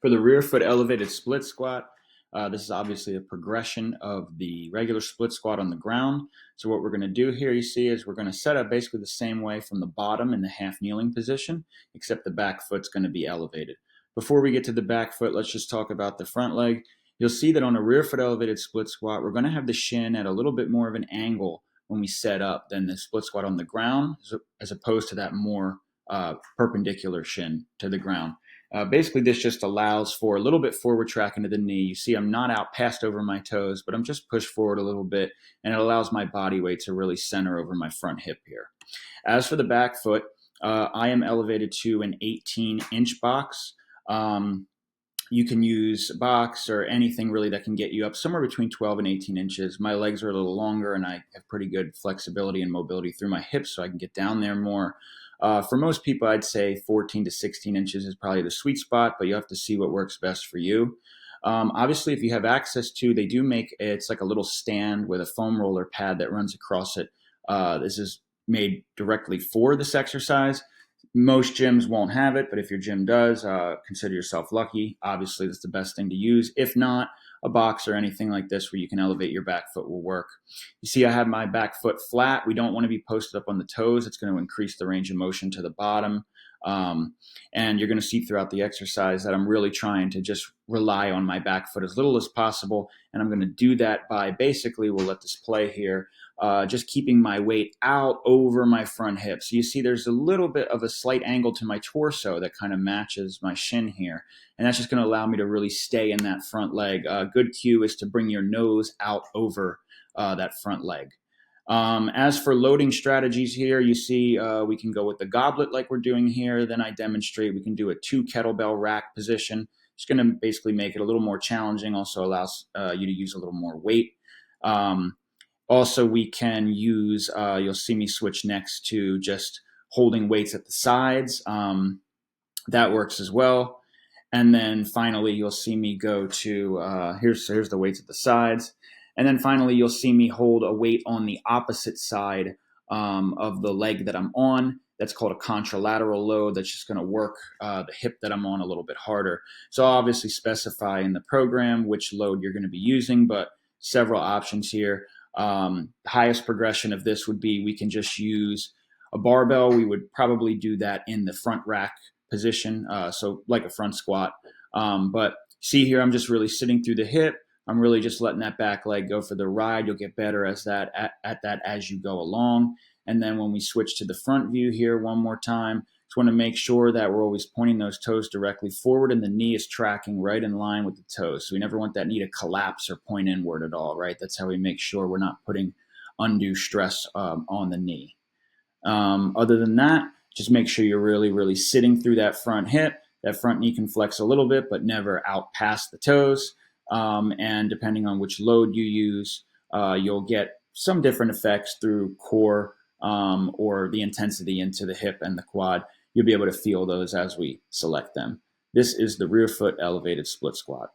For the rear foot elevated split squat, this is obviously a progression of the regular split squat on the ground. So what we're going to do here, you see, is we're going to set up basically the same way from the bottom in the half kneeling position, except the back foot's going to be elevated. Before we get to the back foot, let's just talk about the front leg. You'll see that on a rear foot elevated split squat, we're going to have the shin at a little bit more of an angle when we set up than the split squat on the ground, as opposed to that more perpendicular shin to the ground. Basically, this just allows for a little bit forward track into the knee. You see I'm not out past over my toes, but I'm just pushed forward a little bit, and it allows my body weight to really center over my front hip here. As for the back foot, I am elevated to an 18-inch box. You can use a box or anything really that can get you up somewhere between 12 and 18 inches. My legs are a little longer, and I have pretty good flexibility and mobility through my hips, so I can get down there more. For most people, I'd say 14 to 16 inches is probably the sweet spot, but you have to see what works best for you. Obviously, if you have access to, they do make it's like a little stand with a foam roller pad that runs across it. This is made directly for this exercise. Most gyms won't have it, but if your gym does, consider yourself lucky. Obviously, that's the best thing to use. If not, a box or anything like this where you can elevate your back foot will work. You see I have my back foot flat. We don't want to be posted up on the toes. It's going to increase the range of motion to the bottom. And you're going to see throughout the exercise that I'm really trying to just rely on my back foot as little as possible. And I'm going to do that by basically, we'll let this play here, just keeping my weight out over my front hip. So you see there's a little bit of a slight angle to my torso that kind of matches my shin here. And that's just going to allow me to really stay in that front leg. A good cue is to bring your nose out over that front leg. As for loading strategies here, you see we can go with the goblet like we're doing here. Then I demonstrate we can do a 2 kettlebell rack position. It's going to basically make it a little more challenging, also allows you to use a little more weight. Also, we can use, you'll see me switch next to just holding weights at the sides. That works as well. And then finally, you'll see me go to, here's the weights at the sides. And then finally, you'll see me hold a weight on the opposite side of the leg that I'm on. That's called a contralateral load. That's just going to work the hip that I'm on a little bit harder. So I'll obviously specify in the program which load you're going to be using, but several options here. The highest progression of this would be we can just use a barbell. We would probably do that in the front rack position, so like a front squat. But see here, I'm just really sitting through the hip. I'm really just letting that back leg go for the ride. You'll get better at that as you go along. And then when we switch to the front view here one more time, just want to make sure that we're always pointing those toes directly forward and the knee is tracking right in line with the toes. So we never want that knee to collapse or point inward at all, right? That's how we make sure we're not putting undue stress on the knee. Other than that, just make sure you're really, really sitting through that front hip. That front knee can flex a little bit, but never out past the toes. And depending on which load you use, you'll get some different effects through core or the intensity into the hip and the quad. You'll be able to feel those as we select them. This is the rear foot elevated split squat.